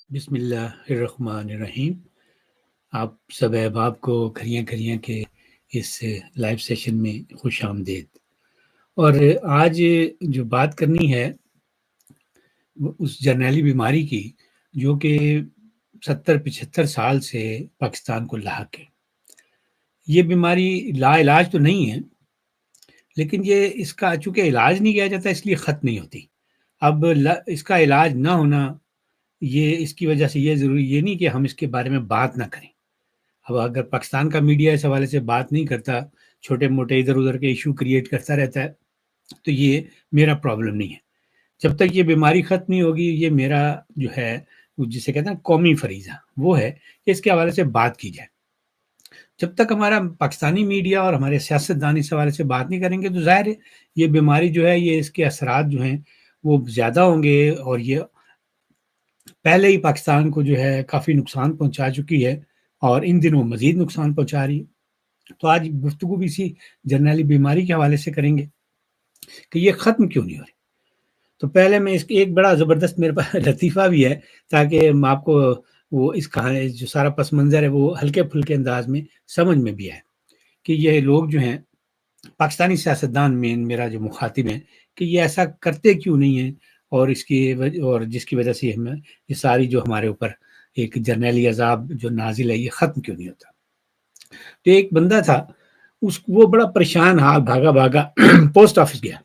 بسم اللہ الرحمن الرحیم۔ آپ سب احباب کو کھریاں کھریاں کے اس لائیو سیشن میں خوش آمدید۔ اور آج جو بات کرنی ہے وہ اس جرنیلی بیماری کی جو کہ 70-75 سال سے پاکستان کو لاحق ہے۔ یہ بیماری لا علاج تو نہیں ہے، لیکن یہ اس کا چونکہ علاج نہیں کیا جاتا اس لیے ختم نہیں ہوتی۔ اب اس کا علاج نہ ہونا، یہ اس کی وجہ سے یہ ضروری یہ نہیں کہ ہم اس کے بارے میں بات نہ کریں۔ اب اگر پاکستان کا میڈیا اس حوالے سے بات نہیں کرتا، چھوٹے موٹے ادھر ادھر کے ایشو کریٹ کرتا رہتا ہے، تو یہ میرا پرابلم نہیں ہے۔ جب تک یہ بیماری ختم نہیں ہوگی، یہ میرا جو ہے جسے کہتے ہیں قومی فریضہ، وہ ہے کہ اس کے حوالے سے بات کی جائے۔ جب تک ہمارا پاکستانی میڈیا اور ہمارے سیاستدان اس حوالے سے بات نہیں کریں گے تو ظاہر ہے یہ بیماری جو ہے، یہ اس کے اثرات جو ہیں وہ زیادہ ہوں گے، اور یہ پہلے ہی پاکستان کو جو ہے کافی نقصان پہنچا چکی ہے اور ان دنوں مزید نقصان پہنچا رہی ہے۔ تو آج گفتگو بھی اسی جرنیلی بیماری کے حوالے سے کریں گے کہ یہ ختم کیوں نہیں ہو رہی۔ تو پہلے میں اس کی ایک بڑا زبردست میرے پاس لطیفہ بھی ہے تاکہ آپ کو وہ اس کہانی جو سارا پس منظر ہے وہ ہلکے پھلکے انداز میں سمجھ میں بھی آئے کہ یہ لوگ جو ہیں پاکستانی سیاستدان میں میرا جو مخاطب ہے کہ یہ ایسا کرتے کیوں نہیں ہیں، اور اس کی اور جس کی وجہ سے ہمیں یہ ساری جو ہمارے اوپر ایک جرنیلی عذاب جو نازل ہے یہ ختم کیوں نہیں ہوتا۔ تو ایک بندہ تھا، وہ بڑا پریشان حال بھاگا بھاگا پوسٹ آفس گیا،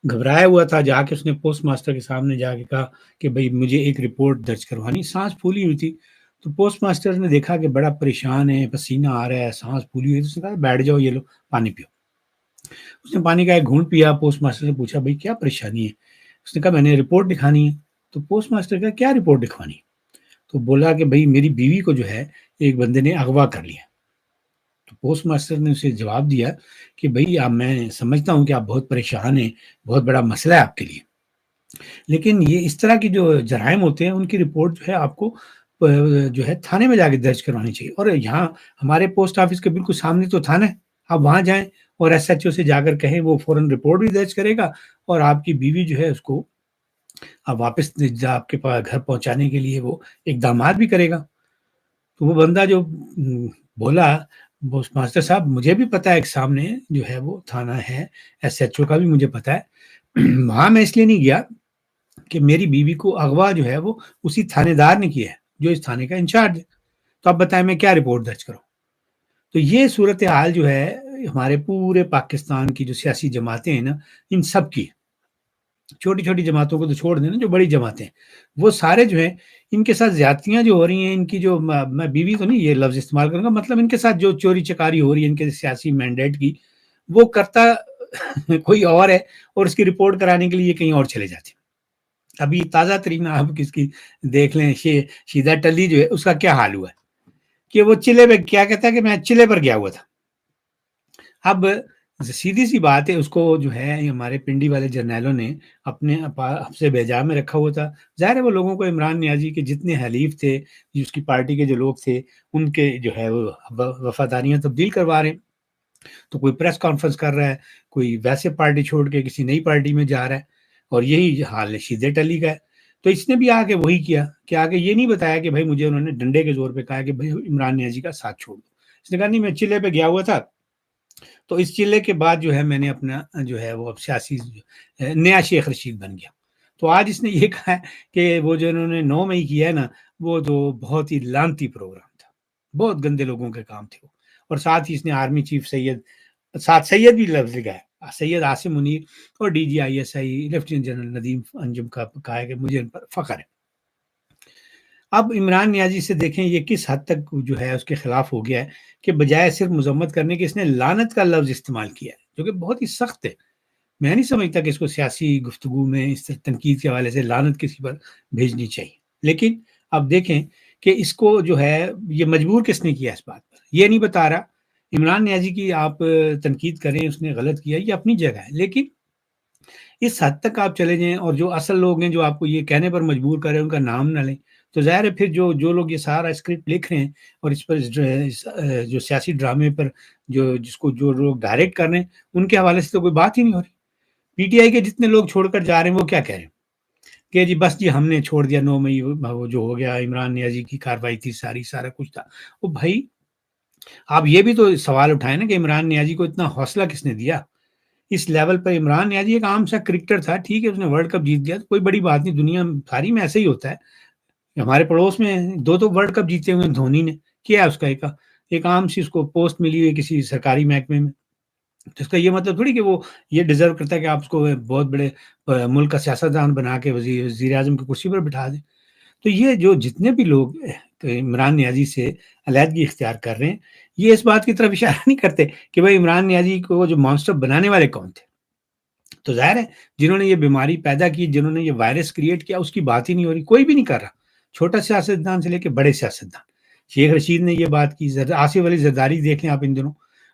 گھبرایا ہوا تھا۔ جا کے اس نے پوسٹ ماسٹر کے سامنے جا کے کہا کہ بھئی مجھے ایک رپورٹ درج کروانی۔ سانس پھولی ہوئی تھی، تو پوسٹ ماسٹر نے دیکھا کہ بڑا پریشان ہے، پسینہ آ رہا ہے، سانس پھولی ہوئی، اس نے کہا بیٹھ جاؤ، یہ لو پانی پیو۔ اس نے پانی کا ایک گھونٹ پیا۔ پوسٹ ماسٹر سے پوچھا بھئی کیا پریشانی ہے؟ اس نے کہا میں نے رپورٹ دکھانی ہے۔ تو پوسٹ ماسٹر کا کیا رپورٹ دکھوانی ہے؟ تو بولا کہ بھئی میری بیوی کو جو ہے ایک بندے نے اغوا کر لیا۔ تو پوسٹ ماسٹر نے اسے جواب دیا کہ بھئی میں سمجھتا ہوں کہ آپ بہت پریشان ہیں، بہت بڑا مسئلہ ہے آپ کے لیے، لیکن یہ اس طرح کی جو جرائم ہوتے ہیں ان کی رپورٹ جو ہے آپ کو جو ہے تھانے میں جا کے درج کروانی چاہیے۔ اور یہاں ہمارے پوسٹ آفس کے بالکل سامنے تو تھانہ ہے، آپ وہاں جائیں اور ایس ایچ او سے جا کر کہیں، وہ فوراً رپورٹ بھی درج کرے گا اور آپ کی بیوی جو ہے اس کو اب واپس آپ کے پاس گھر پہنچانے کے لیے وہ اقدامات بھی کرے گا۔ تو وہ بندہ جو بولا پوسٹ ماسٹر صاحب مجھے بھی پتا ہے کہ سامنے جو ہے وہ تھانہ ہے، ایس ایچ او کا بھی مجھے پتا ہے، وہاں میں اس لیے نہیں گیا کہ میری بیوی کو اغوا جو ہے وہ اسی تھانے دار نے کیا ہے جو اس تھانے کا انچارج ہے، تو اب بتائیں میں کیا رپورٹ درج کروں۔ تو یہ صورتحال جو ہے ہمارے پورے پاکستان کی جو سیاسی جماعتیں ہیں نا، ان سب کی، چھوٹی چھوٹی جماعتوں کو تو چھوڑ دینا، جو بڑی جماعتیں وہ سارے جو ہیں ان کے ساتھ زیادتیاں جو ہو رہی ہیں، ان کی جو میں بیوی تو نہیں یہ لفظ استعمال کروں گا، مطلب ان کے ساتھ جو چوری چکاری ہو رہی ہے ان کے سیاسی مینڈیٹ کی، وہ کرتا کوئی اور ہے اور اس کی رپورٹ کرانے کے لیے کہیں اور چلے جاتے ہیں۔ ابھی تازہ ترین آپ کس کی دیکھ لیں، شیدہ ٹلی جو ہے اس کا کیا حال ہوا ہے کہ وہ چلے پہ کیا کہتا ہے کہ میں چلے پر گیا ہوا تھا۔ اب سیدھی سی بات ہے، اس کو جو ہے ہمارے پنڈی والے جرنیلوں نے اپنے حفظ بیجا میں رکھا ہوا تھا۔ ظاہر ہے وہ لوگوں کو عمران نیازی کے جتنے حلیف تھے، اس کی پارٹی کے جو لوگ تھے، ان کے جو ہے وہ وفاداریاں تبدیل کروا رہے ہیں۔ تو کوئی پریس کانفرنس کر رہا ہے، کوئی ویسے پارٹی چھوڑ کے کسی نئی پارٹی میں جا رہا ہے، اور یہی حال شیدے ٹلی کا ہے۔ تو اس نے بھی آ کے وہی کیا کہ آگے یہ نہیں بتایا کہ بھائی مجھے انہوں نے ڈنڈے کے زور پہ کہا کہ بھائی عمران نیازی کا ساتھ چھوڑ دو۔ اس نے کہا نہیں، میں چلے پہ گیا ہوا تھا، تو اس چلے کے بعد جو ہے میں نے اپنا جو ہے وہ سیاسی نیا شیخ رشید بن گیا۔ تو آج اس نے یہ کہا ہے کہ وہ جو انہوں نے 9 مئی کیا ہے نا، وہ تو بہت ہی لانتی پروگرام تھا، بہت گندے لوگوں کے کام تھے وہ۔ اور ساتھ ہی اس نے آرمی چیف سید بھی لفظ لگا ہے، سید عاصم منیر اور D G I S I lieutenant general Nadeem Anjum کا کہا ہے کہ مجھے ان پر فخر ہے۔ اب عمران نیازی سے دیکھیں یہ کس حد تک جو ہے اس کے خلاف ہو گیا ہے کہ بجائے صرف مذمت کرنے کے اس نے لعنت کا لفظ استعمال کیا ہے، جو کہ بہت ہی سخت ہے۔ میں نہیں سمجھتا کہ اس کو سیاسی گفتگو میں اس تنقید کے حوالے سے لعنت کسی پر بھیجنی چاہیے، لیکن اب دیکھیں کہ اس کو جو ہے یہ مجبور کس نے کیا اس بات پر، یہ نہیں بتا رہا۔ عمران نیازی کی آپ تنقید کریں، اس نے غلط کیا، یہ اپنی جگہ ہے، لیکن اس حد تک آپ چلے جائیں اور جو اصل لوگ ہیں جو آپ کو یہ کہنے پر مجبور کر رہے ہیں ان کا نام نہ لیں، تو ظاہر ہے پھر جو لوگ یہ سارا اسکرپٹ لکھ رہے ہیں اور اس پر جو سیاسی ڈرامے پر جو لوگ ڈائریکٹ کر رہے ہیں ان کے حوالے سے تو کوئی بات ہی نہیں ہو رہی۔ پی ٹی آئی کے جتنے لوگ چھوڑ کر جا رہے ہیں وہ کیا کہہ رہے ہیں؟ کہ جی بس جی ہم نے چھوڑ دیا 9 مئی وہ جو ہو گیا عمران نیازی کی کارروائی تھی سارا کچھ تھا. وہ بھائی آپ یہ بھی تو سوال اٹھائے نا کہ عمران نیازی کو اتنا حوصلہ کس نے دیا اس لیول پر. عمران نیازی ایک عام سا کرکٹر تھا, ٹھیک ہے اس نے ورلڈ کپ جیت دیا, کوئی بڑی بات نہیں, دنیا ساری میں ایسا ہی ہوتا ہے. ہمارے پڑوس میں 2 ورلڈ کپ جیتے ہوئے دھونی نے, کیا ہے اس کا ایک عام سی اس کو پوسٹ ملی ہوئی کسی سرکاری محکمے میں. تو اس کا یہ مطلب تھوڑی کہ وہ یہ ڈیزرو کرتا ہے کہ آپ اس کو بہت بڑے ملک کا سیاستدان بنا کے وزیر اعظم کی کرسی پر بٹھا دیں. تو یہ جو جتنے بھی لوگ عمران نیازی سے علیحدگی اختیار کر رہے ہیں, یہ اس بات کی طرف اشارہ نہیں کرتے کہ بھائی عمران نیازی کو جو مانسٹر بنانے والے کون تھے. تو ظاہر ہے جنہوں نے یہ بیماری پیدا کی, جنہوں نے یہ وائرس کریٹ کیا, اس کی بات ہی نہیں ہو رہی, کوئی بھی نہیں کر رہا, چھوٹا سیاستدان سے لے کے بڑے سیاستدان. شیخ رشید نے یہ بات کی, آصف علی زرداری دیکھ لیں آپ ان دنوں,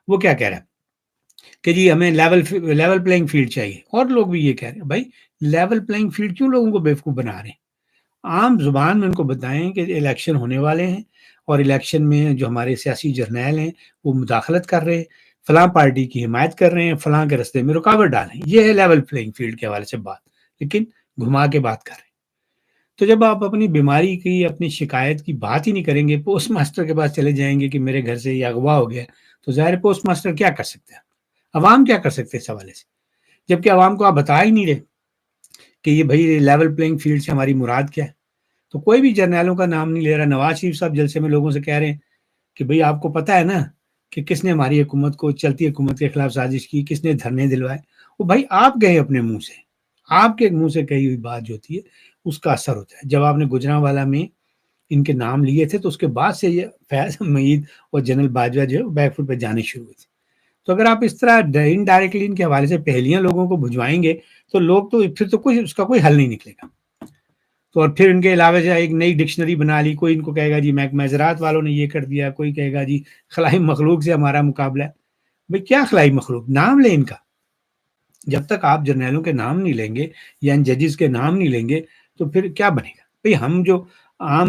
وہ کیا کہہ رہا ہے کہ جی ہمیں لیول پلینگ فیلڈ چاہیے, اور لوگ بھی یہ کہہ رہے ہیں بھائی لیول پلینگ فیلڈ کیوں لوگوں کو بیوقوف بنا رہے ہیں. عام زبان میں ان کو بتائیں کہ الیکشن ہونے والے ہیں اور الیکشن میں جو ہمارے سیاسی جرنیل ہیں وہ مداخلت کر رہے ہیں, فلاں پارٹی کی حمایت کر رہے ہیں, فلاں کے رستے میں رکاوٹ ڈالیں, یہ ہے لیول پلینگ فیلڈ کے حوالے سے بات, لیکن گھما کے بات کر رہے ہیں. تو جب آپ اپنی بیماری کی, اپنی شکایت کی بات ہی نہیں کریں گے, پوسٹ ماسٹر کے پاس چلے جائیں گے کہ میرے گھر سے یہ اغوا ہو گیا, تو ظاہر پوسٹ ماسٹر کیا کر سکتے ہیں, عوام کیا کر سکتے ہیں اس حوالے سے, جبکہ عوام کو آپ بتا ہی نہیں رہے کہ یہ بھائی لیول پلینگ فیلڈ سے ہماری مراد کیا ہے. تو کوئی بھی جرنیلوں کا نام نہیں لے رہا. نواز شریف صاحب جلسے میں لوگوں سے کہہ رہے ہیں کہ بھئی آپ کو پتا ہے نا کہ کس نے ہماری حکومت کو, چلتی حکومت کے خلاف سازش کی, کس نے دھرنے دلوائے. وہ بھائی آپ گئے اپنے منہ سے, آپ کے منہ سے کہی ہوئی بات جو ہوتی ہے اس کا اثر ہوتا ہے. جب آپ نے گجرانوالا میں ان کے نام لیے تھے تو اس کے بعد سے یہ فیض معید اور جنرل باجوہ جو ہے بیک فٹ پہ جانے شروع ہوئے تھے. تو اگر آپ اس طرح انڈائریکٹلی ان کے حوالے سے پہلیاں لوگوں کو بھجوائیں گے تو لوگ تو پھر تو اس کا کوئی حل نہیں نکلے گا. تو اور پھر ان کے علاوہ جو ایک نئی ڈکشنری بنا لی, کوئی ان کو کہے گا جی محکمہ زراعت والوں نے یہ کر دیا, کوئی کہے گا جی خلائی مخلوق سے ہمارا مقابلہ ہے. بھئی کیا خلائی مخلوق, نام لیں ان کا. جب تک آپ جرنیلوں کے نام نہیں لیں گے یا ان ججز کے نام نہیں لیں گے تو پھر کیا بنے گا. بھئی ہم جو عام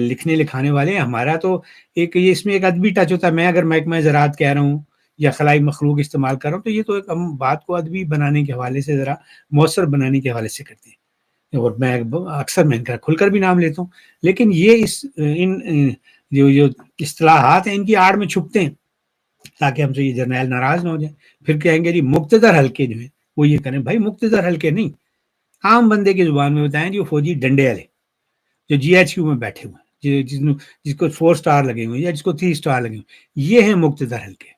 لکھنے لکھانے والے ہیں, ہمارا تو ایک یہ اس میں ایک ادبی ٹچ ہوتا ہے. میں اگر محکمہ زراعت کہہ رہا ہوں یا خلائی مخلوق استعمال کر رہا ہوں تو یہ تو ایک ہم بات کو ادبی بنانے کے حوالے سے, ذرا مؤثر بنانے کے حوالے سے کرتے ہیں, اور میں اکثر میں ان کا کھل کر بھی نام لیتا ہوں. لیکن یہ ان جو اصطلاحات ہیں ان کی آڑ میں چھپتے ہیں تاکہ ہم سے یہ جرنیل ناراض نہ ہو جائیں. پھر کہیں گے جی مقتدر حلقے جو ہیں وہ یہ کریں. بھائی مقتدر حلقے نہیں, عام بندے کی زبان میں بتائیں جو فوجی ڈنڈے والے جو جی ایچ کیو میں بیٹھے ہوئے ہیں, جس کو 4 سٹار لگے ہوئے یا جس کو 3 سٹار لگے ہوئے, یہ ہیں مقتدر حلقے.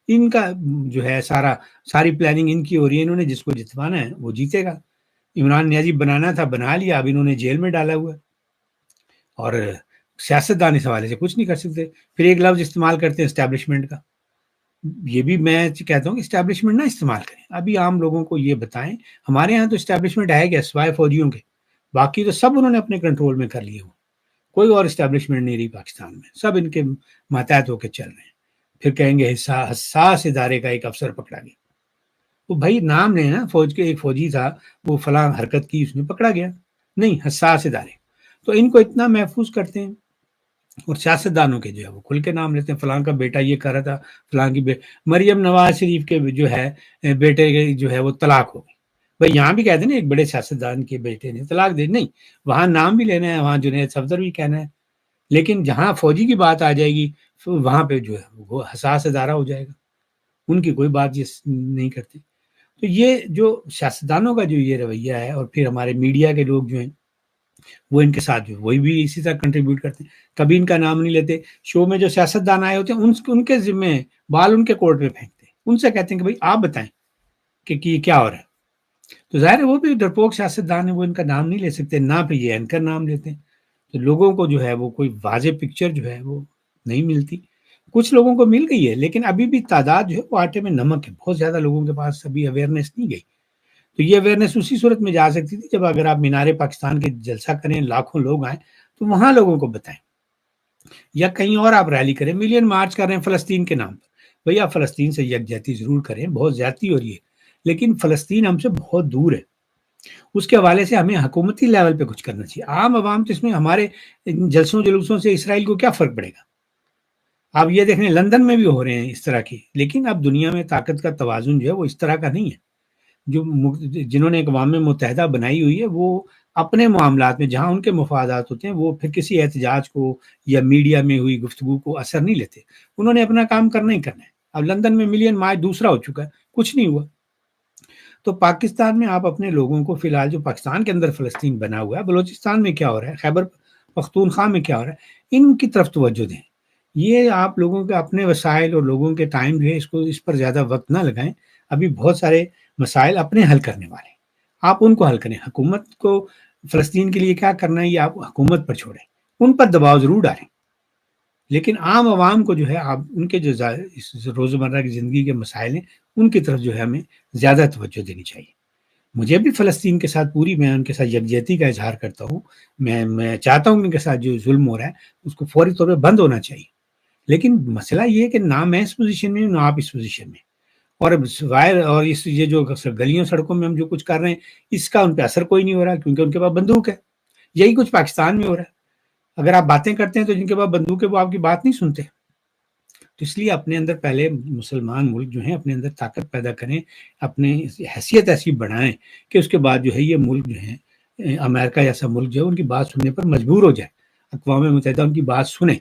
ان کا جو ہے ساری پلاننگ ان کی ہو رہی ہے. انہوں نے جس کو جتوانا ہے وہ جیتے گا. عمران نیازی بنانا تھا, بنا لیا, اب انہوں نے جیل میں ڈالا ہوا ہے, اور سیاستدان اس حوالے سے کچھ نہیں کر سکتے. پھر ایک لفظ استعمال کرتے ہیں اسٹیبلشمنٹ کا. یہ بھی میں کہتا ہوں کہ اسٹیبلشمنٹ نہ استعمال کریں. ابھی عام لوگوں کو یہ بتائیں, ہمارے ہاں تو اسٹیبلشمنٹ ہے کیا سوائے فوجیوں کے, باقی تو سب انہوں نے اپنے کنٹرول میں کر لیے ہو. کوئی اور اسٹیبلشمنٹ نہیں رہی پاکستان میں, سب ان کے ماتحت ہو کے چل رہے ہیں. پھر کہیں گے حساس ادارے کا ایک افسر پکڑا گیا. وہ بھائی نام لیں نا, فوج کے ایک فوجی تھا وہ فلاں حرکت کی, اس نے پکڑا گیا. نہیں, حساس ادارے. تو ان کو اتنا محفوظ کرتے ہیں. اور سیاستدانوں کے جو ہے وہ کھل کے نام لیتے ہیں, فلاں کا بیٹا یہ کر رہا تھا, فلاں کی مریم نواز شریف کے جو ہے بیٹے کے جو ہے وہ طلاق ہو گئی. بھائی یہاں بھی کہتے ہیں نا ایک بڑے سیاستدان کے بیٹے نے طلاق دے, نہیں وہاں نام بھی لینا ہے, وہاں جنید صفدر بھی کہنا ہے. لیکن جہاں فوجی کی بات آ جائے گی وہاں پہ جو ہے وہ حساس ادارہ ہو جائے گا, ان کی کوئی بات یہ نہیں کرتے. تو یہ جو سیاستدانوں کا جو یہ رویہ ہے, اور پھر ہمارے میڈیا کے لوگ جو ہیں وہ ان کے ساتھ جو وہی بھی اسی طرح کنٹریبیوٹ کرتے ہیں. کبھی ان کا نام نہیں لیتے. شو میں جو سیاستدان آئے ہوتے ہیں ان کے ذمے بال ان کے کورٹ پہ پھینکتے ہیں, ان سے کہتے ہیں کہ بھائی آپ بتائیں کہ کیا ہو رہا ہے. تو ظاہر ہے وہ بھی ڈرپوک سیاستدان ہے, وہ ان کا نام نہیں لے سکتے, نہ پہ یہ اینکر نام لیتے ہیں. تو لوگوں کو جو ہے وہ کوئی واضح پکچر جو ہے وہ نہیں ملتی. کچھ لوگوں کو مل گئی ہے, لیکن ابھی بھی تعداد جو ہے وہ آٹے میں نمک ہے. بہت زیادہ لوگوں کے پاس ابھی اویئرنیس نہیں گئی. تو یہ اویئرنیس اسی صورت میں جا سکتی تھی جب اگر آپ مینار پاکستان کے جلسہ کریں, لاکھوں لوگ آئیں, تو وہاں لوگوں کو بتائیں, یا کہیں اور آپ ریلی کریں, ملین مارچ کر رہے ہیں فلسطین کے نام پر. بھئی آپ فلسطین سے یکجہتی ضرور کریں, بہت زیادتی ہو رہی ہے, لیکن فلسطین ہم سے بہت دور ہے. اس کے حوالے سے ہمیں حکومتی لیول پہ کچھ کرنا چاہیے. عام عوام تو اس میں ہمارے جلسوں جلوسوں سے اسرائیل کو کیا فرق پڑے گا. آپ یہ دیکھیں لندن میں بھی ہو رہے ہیں اس طرح کی, لیکن اب دنیا میں طاقت کا توازن جو ہے وہ اس طرح کا نہیں ہے. جو جنہوں نے اقوام متحدہ بنائی ہوئی ہے وہ اپنے معاملات میں جہاں ان کے مفادات ہوتے ہیں وہ پھر کسی احتجاج کو یا میڈیا میں ہوئی گفتگو کو اثر نہیں لیتے. انہوں نے اپنا کام کرنا ہی کرنا ہے. اب لندن میں ملین مارچ دوسرا ہو چکا ہے, کچھ نہیں ہوا. تو پاکستان میں آپ اپنے لوگوں کو فی الحال جو پاکستان کے اندر فلسطین بنا ہوا ہے, بلوچستان میں کیا ہو رہا ہے, خیبر پختونخوا میں کیا ہو رہا ہے, ان کی طرف توجہ دیں. یہ آپ لوگوں کے اپنے وسائل اور لوگوں کے ٹائم جو ہے اس پر زیادہ وقت نہ لگائیں. ابھی بہت سارے مسائل اپنے حل کرنے والے ہیں, آپ ان کو حل کریں. حکومت کو فلسطین کے لیے کیا کرنا ہے یہ آپ حکومت پر چھوڑیں, ان پر دباؤ ضرور ڈالیں, لیکن عام عوام کو جو ہے آپ ان کے جو روزمرہ کی زندگی کے مسائل ہیں ان کی طرف جو ہے ہمیں زیادہ توجہ دینی چاہیے. مجھے بھی فلسطین کے ساتھ پوری میں ان کے ساتھ یکجہتی کا اظہار کرتا ہوں. میں چاہتا ہوں کہ ان کے ساتھ جو ظلم ہو رہا ہے اس کو فوری طور پہ بند ہونا چاہیے. لیکن مسئلہ یہ ہے کہ نہ میں اس پوزیشن میں ہوں نہ آپ اس پوزیشن میں, اور یہ جو گلیوں سڑکوں میں ہم جو کچھ کر رہے ہیں اس کا ان پہ اثر کوئی نہیں ہو رہا, کیونکہ ان کے پاس بندوق ہے. یہی کچھ پاکستان میں ہو رہا ہے. اگر آپ باتیں کرتے ہیں تو جن کے پاس بندوق ہے وہ آپ کی بات نہیں سنتے. تو اس لیے اپنے اندر پہلے مسلمان ملک جو ہیں اپنے اندر طاقت پیدا کریں, اپنے حیثیت ایسی بڑھائیں کہ اس کے بعد جو ہے یہ ملک جو ہے امریکہ جیسا ملک جو ہے ان کی بات سننے پر مجبور ہو جائے. اقوام متحدہ ان کی بات سنیں.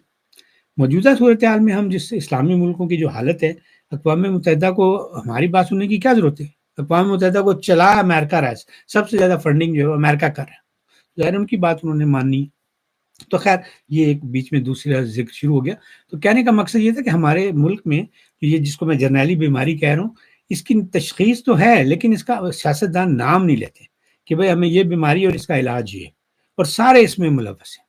موجودہ صورتحال میں ہم جس اسلامی ملکوں کی جو حالت ہے, اقوام متحدہ کو ہماری بات سننے کی کیا ضرورت ہے؟ اقوام متحدہ کو چلا امریکہ رہا ہے, سب سے زیادہ فنڈنگ جو ہے امریکہ کر رہا ہے, ظاہر ان کی بات انہوں نے ماننی. تو خیر یہ ایک بیچ میں دوسرا ذکر شروع ہو گیا. تو کہنے کا مقصد یہ تھا کہ ہمارے ملک میں یہ جس کو میں جرنیلی بیماری کہہ رہا ہوں اس کی تشخیص تو ہے, لیکن اس کا سیاستدان نام نہیں لیتے کہ بھئی ہمیں یہ بیماری اور اس کا علاج یہ ہے, اور سارے اس میں ملوث ہیں.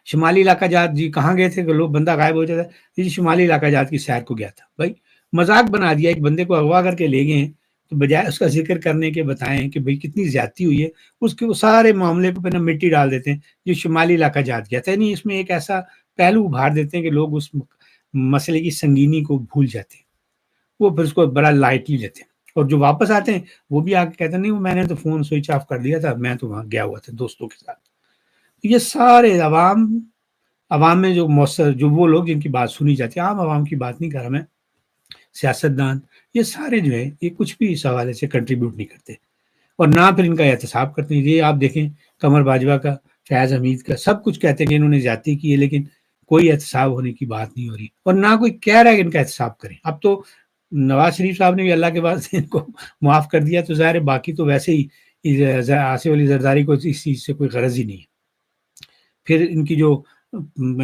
شمالی علاقہ جات جی کہاں گئے تھے کہ لوگ بندہ غائب ہو جاتا ہے, جی شمالی علاقہ جات کی سیر کو گیا تھا. بھائی مذاق بنا دیا, ایک بندے کو اغوا کر کے لے گئے ہیں تو بجائے اس کا ذکر کرنے کے بتائیں کہ بھئی کتنی زیادتی ہوئی ہے, اس کے وہ سارے معاملے پہ پہلے مٹی ڈال دیتے ہیں جو شمالی علاقہ جات گیا تھا. نہیں اس میں ایک ایسا پہلو ابھار دیتے ہیں کہ لوگ اس مسئلے کی سنگینی کو بھول جاتے ہیں, وہ پھر اس کو بڑا لائٹلی لیتے ہیں, اور جو واپس آتے ہیں وہ بھی آ کے کہتے ہیں نہیں میں نے تو فون سوئچ آف کر دیا تھا, میں تو وہاں گیا ہوا تھا دوستوں کے ساتھ. یہ سارے عوام میں جو مؤثر جو وہ لوگ جن کی بات سنی جاتی ہے, عام عوام کی بات نہیں کر رہا میں, سیاستدان, یہ سارے جو ہے یہ کچھ بھی اس حوالے سے کنٹریبیوٹ نہیں کرتے اور نہ پھر ان کا احتساب کرتے ہیں. یہ آپ دیکھیں قمر باجوہ کا, فیاض حمید کا, سب کچھ کہتے ہیں کہ انہوں نے زیادتی کی ہے, لیکن کوئی احتساب ہونے کی بات نہیں ہو رہی اور نہ کوئی کہہ رہا ہے کہ ان کا احتساب کریں. اب تو نواز شریف صاحب نے بھی اللہ کے بعد ان کو معاف کر دیا, تو ظاہر ہے باقی تو ویسے ہی آصف علی زرداری کو اس چیز سے کوئی غرض ہی نہیں ہے. پھر ان کی جو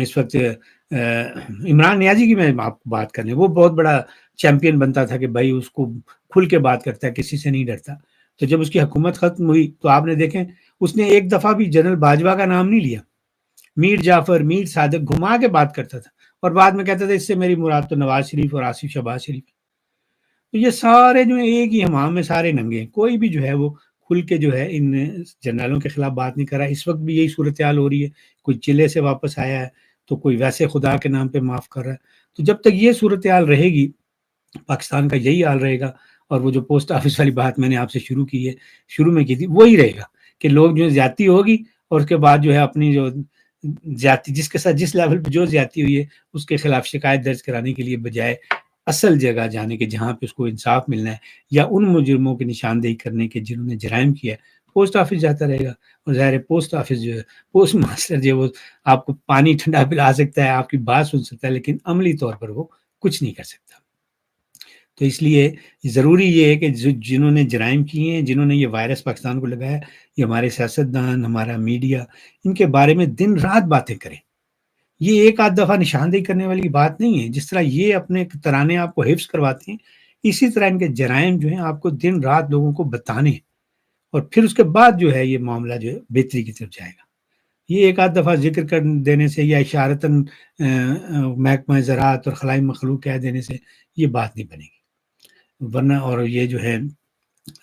اس وقت عمران نیازی کی میں آپ کو بات کرنے, وہ بہت بڑا چیمپئن بنتا تھا کہ بھائی اس کو کھل کے بات کرتا ہے, کسی سے نہیں ڈرتا. تو جب اس کی حکومت ختم ہوئی تو آپ نے دیکھیں اس نے ایک دفعہ بھی جنرل باجوہ کا نام نہیں لیا, میر جعفر, میر صادق گھما کے بات کرتا تھا, اور بعد میں کہتا تھا اس سے میری مراد تو نواز شریف اور آصف شہباز شریف. تو یہ سارے جو ایک ہی حمام میں سارے ننگے ہیں, کوئی بھی جو ہے وہ کھل کے جو ہے ان جنرلوں کے خلاف بات نہیں کر رہا. اس وقت بھی یہی صورتحال ہو رہی ہے, کوئی چلے سے واپس آیا ہے تو کوئی ویسے خدا کے نام پہ معاف کر رہا ہے. تو جب تک یہ صورتحال رہے گی پاکستان کا یہی حال رہے گا. اور وہ جو پوسٹ آفس والی بات میں نے آپ سے شروع میں کی تھی وہی رہے گا کہ لوگ جو زیادتی ہوگی اور اس کے بعد جو ہے اپنی جو زیادتی جس کے ساتھ جس لیول پہ جو زیادتی ہوئی ہے اس کے خلاف شکایت درج کرانے کے لیے بجائے اصل جگہ جانے کے جہاں پہ اس کو انصاف ملنا ہے یا ان مجرموں کی نشاندہی کرنے کے جنہوں نے جرائم کیا ہے, پوسٹ آفس جاتا رہے گا. اور ظاہر پوسٹ آفس جو ہے پوسٹ ماسٹر جو ہے وہ آپ کو پانی ٹھنڈا پلا سکتا ہے, آپ کی بات سن سکتا ہے, لیکن عملی طور پر وہ کچھ نہیں کر سکتا. تو اس لیے ضروری یہ ہے کہ جنہوں نے جرائم کیے ہیں, جنہوں نے یہ وائرس پاکستان کو لگایا, یہ ہمارے سیاستدان, ہمارا میڈیا, ان کے بارے میں دن رات باتیں کریں. یہ ایک آدھ دفعہ نشاندہی کرنے والی بات نہیں ہے. جس طرح یہ اپنے ترانے آپ کو حفظ کرواتے ہیں, اسی طرح ان کے جرائم جو ہیں آپ کو دن رات لوگوں کو بتانے ہیں, اور پھر اس کے بعد جو ہے یہ معاملہ جو ہے بہتری کی طرف جائے گا. یہ ایک آدھ دفعہ ذکر کر دینے سے یا اشارتاً محکمہ زراعت اور خلائی مخلوق کہہ دینے سے یہ بات نہیں بنے گی, ورنہ اور یہ جو ہے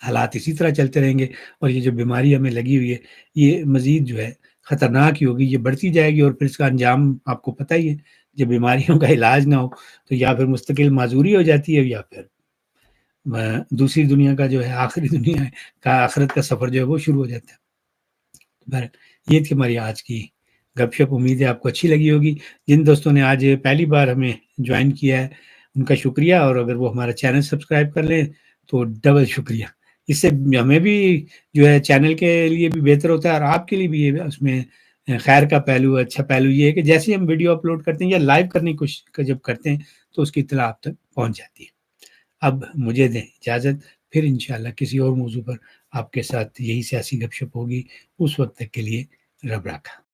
حالات اسی طرح چلتے رہیں گے, اور یہ جو بیماری ہمیں لگی ہوئی ہے یہ مزید جو ہے خطرناک ہی ہوگی, یہ بڑھتی جائے گی, اور پھر اس کا انجام آپ کو پتہ ہی ہے, جب بیماریوں کا علاج نہ ہو تو یا پھر مستقل معذوری ہو جاتی ہے یا پھر دوسری دنیا کا جو ہے آخری دنیا کا آخرت کا سفر جو ہے وہ شروع ہو جاتا ہے. یہ تھی ہماری آج کی گپ شپ, امید ہے آپ کو اچھی لگی ہوگی. جن دوستوں نے آج پہلی بار ہمیں جوائن کیا ہے ان کا شکریہ, اور اگر وہ ہمارا چینل سبسکرائب کر لیں تو ڈبل شکریہ. اس سے ہمیں بھی جو ہے چینل کے لیے بھی بہتر ہوتا ہے، اور آپ کے لیے بھی یہ اس میں خیر کا پہلو، اچھا پہلو یہ ہے کہ جیسے ہم ویڈیو اپلوڈ کرتے ہیں یا لائیو کرنے کی کوشش جب کرتے ہیں تو اس کی اطلاع آپ تک پہنچ جاتی ہے۔ اب مجھے دیں اجازت، پھر انشاءاللہ کسی اور موضوع پر آپ کے ساتھ یہی سیاسی گپ شپ ہوگی۔ اس وقت تک کے لیے رب راکھا۔